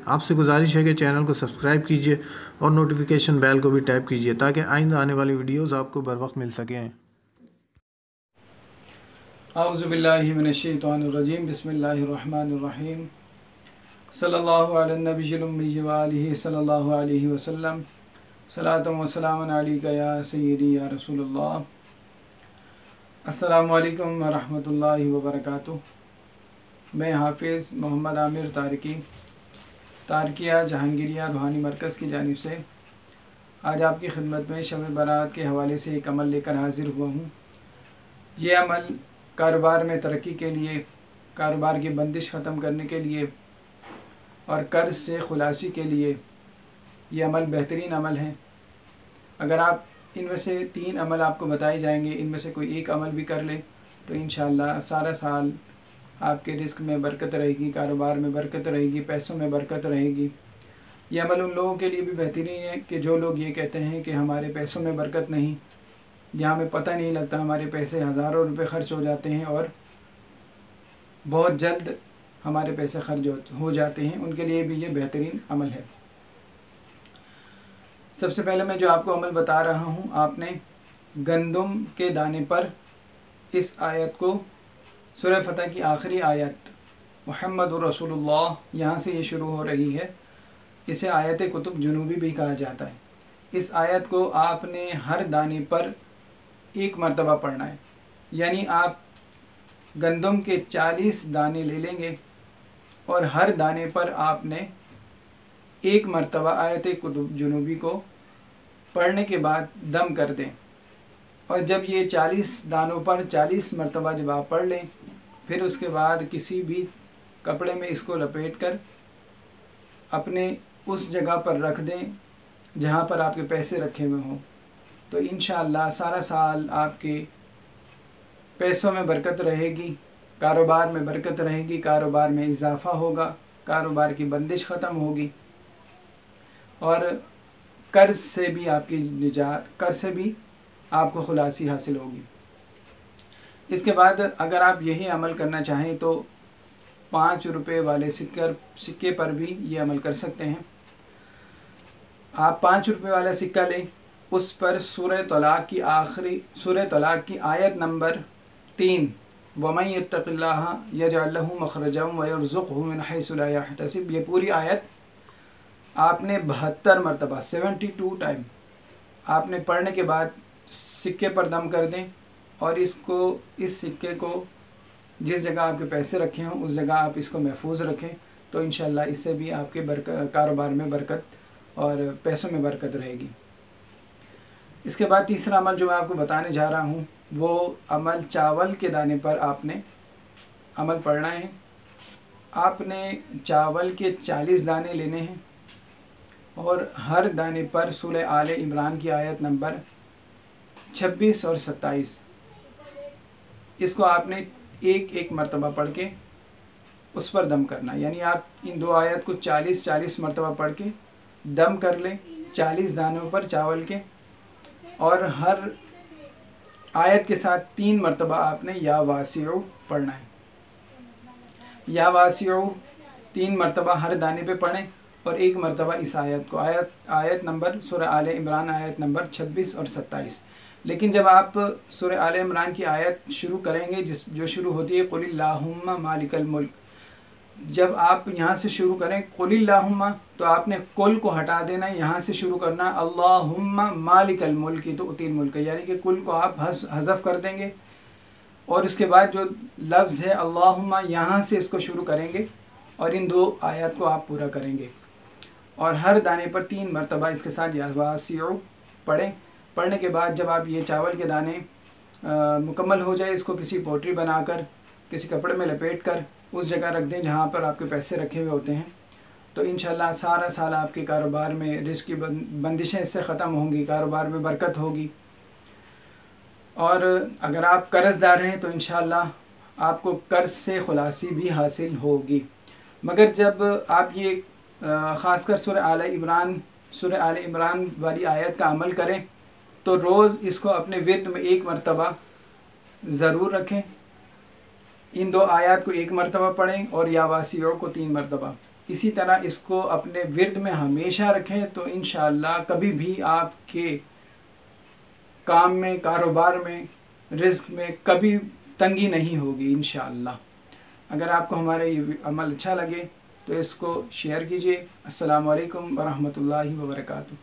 आपसे गुजारिश है कि चैनल को सब्सक्राइब कीजिए और नोटिफिकेशन बेल को भी टैप कीजिए ताकि आइंदा आने वाली वीडियोस आपको बर वक्त मिल सकें। औज़ुबिल्लाहि मिनश्शैतानिर्रजीम बिस्मिल्लाहिर्रहमानिर्रहीम सल्लल्लाहु अला नबिय्यिल उम्मी व आलिहि सल्लल्लाहु अलैहि वसल्लम सलातुम व सलामुन अलैका या सय्यदी या रसूलल्लाह। अस्सलामु अलैकुम व रहमतुल्लाहि व बरकातुहू। मैं हाफिज़ मोहम्मद आमिर तारकिया जहांगीरिया रूहानी मरकज़ की जानिब से आज आपकी खिदमत में शब बारात के हवाले से एक अमल लेकर हाज़िर हुआ हूँ। ये अमल कारोबार में तरक्की के लिए, कारोबार की बंदिश ख़त्म करने के लिए और कर्ज़ से खुलासी के लिए ये अमल बेहतरीन अमल है। अगर आप इनमें से 3 अमल आपको बताए जाएंगे, इनमें से कोई एक अमल भी कर लें तो इंशाअल्लाह सारा साल आपके रिस्क में बरकत रहेगी, कारोबार में बरकत रहेगी, पैसों में बरकत रहेगी। ये अमल उन लोगों के लिए भी बेहतरीन है कि जो लोग ये कहते हैं कि हमारे पैसों में बरकत नहीं, या हमें पता नहीं लगता, हमारे पैसे हज़ारों रुपए खर्च हो जाते हैं और बहुत जल्द हमारे पैसे खर्च हो जाते हैं, उनके लिए भी ये बेहतरीन अमल है। सबसे पहले मैं जो आपको अमल बता रहा हूँ, आपने गंदम के दाने पर इस आयत को, सूरह फतह की आखिरी आयत मुहम्मदुर रसूलुल्लाह यहाँ से ये शुरू हो रही है। इसे आयत कुतुब जुनूबी भी कहा जाता है। इस आयत को आपने हर दाने पर एक मरतबा पढ़ना है। यानी आप गंदम के 40 दाने ले लेंगे और हर दाने पर आपने एक मरतबा आयत कुतुब जुनूबी को पढ़ने के बाद दम कर दें। और जब ये 40 दानों पर 40 मरतबा जब आप पढ़ लें, फिर उसके बाद किसी भी कपड़े में इसको लपेट कर अपने उस जगह पर रख दें जहाँ पर आपके पैसे रखे हुए हों। तो इंशाअल्लाह सारा साल आपके पैसों में बरकत रहेगी, कारोबार में बरकत रहेगी, कारोबार में इजाफ़ा होगा, कारोबार की बंदिश ख़त्म होगी और कर्ज़ से भी आपकी निजात, कर्ज़ से भी आपको खुलासी हासिल होगी। इसके बाद अगर आप यही अमल करना चाहें तो 5 रुपये वाले सिक्के पर भी ये अमल कर सकते हैं। आप 5 रुपये वाला सिक्का लें, उस पर सूरह तलाक़ की आयत नंबर 3 वमन यत्तक़िल्लाह यजअल लहू मख़रजन व यरज़ुक़हू मिन हैसु ला यहतसिब, ये पूरी आयत आपने 72 मरतबा 72 टाइम आपने पढ़ने के बाद सिक्के पर दम कर दें और इस सिक्के को जिस जगह आपके पैसे रखे हों उस जगह आप इसको महफूज रखें। तो इंशाअल्लाह इससे भी आपके कारोबार में बरकत और पैसों में बरकत रहेगी। इसके बाद तीसरा अमल जो मैं आपको बताने जा रहा हूँ वो अमल चावल के दाने पर आपने अमल पढ़ना है। आपने चावल के 40 दाने लेने हैं और हर दाने पर सूरह आले इमरान की आयत नंबर 26 और 27 इसको आपने एक मरतबा पढ़ के उस पर दम करना। यानी आप इन 2 आयत को 40 मरतबा पढ़ के दम कर लें 40 दानों पर चावल के, और हर आयत के साथ 3 मरतबा आपने या वासिउ पढ़ना है। या वासिउ 3 मरतबा हर दाने पे पढ़ें और 1 मरतबा इस आयत को, आयत नंबर सूरह आले इमरान आयत नंबर 26 और 27। लेकिन जब आप सूरह आले इमरान की आयत शुरू करेंगे जो शुरू होती है कुलिल्लाहुम्मा मालिकल मुल्क, जब आप यहाँ से शुरू करें कुलिल्लाहुम्मा तो आपने कुल को हटा देना, यहाँ से शुरू करना अल्लाहुम्मा मालिकल मुल्क तो उतील मुल्क, यानी कि कुल को आप हज़फ कर देंगे और उसके बाद जो लफ्ज़ है अल्लाहुम्मा यहाँ से इसको शुरू करेंगे और इन 2 आयत को आप पूरा करेंगे और हर दाने पर 3 मरतबा इसके साथ या वासिउ पढ़ें। पढ़ने के बाद जब आप ये चावल के दाने मुकम्मल हो जाए, इसको किसी पोटली बनाकर किसी कपड़े में लपेट कर उस जगह रख दें जहाँ पर आपके पैसे रखे हुए होते हैं। तो इंशाअल्लाह सारा साल आपके कारोबार में रिस्क की बंदिशें इससे ख़त्म होंगी, कारोबार में बरकत होगी। और अगर आप कर्ज़दार हैं तो इंशाअल्लाह आपको कर्ज़ से खुलासी भी हासिल होगी। मगर जब आप ये ख़ासकर सूरह आले इमरान वाली आयत का अमल करें तो रोज़ इसको अपने विर्द में 1 मरतबा ज़रूर रखें। इन 2 आयत को 1 मरतबा पढ़ें और या वासियों को 3 मरतबा। इसी तरह इसको अपने विर्द में हमेशा रखें तो इंशाअल्लाह कभी भी आपके काम में, कारोबार में, रिज़्क में कभी तंगी नहीं होगी इंशाअल्लाह। अगर आपको हमारा ये अमल अच्छा लगे तो इसको शेयर कीजिए। अस्सलामु अलैकुम वरहमतुल्लाहि वबरकातुहू।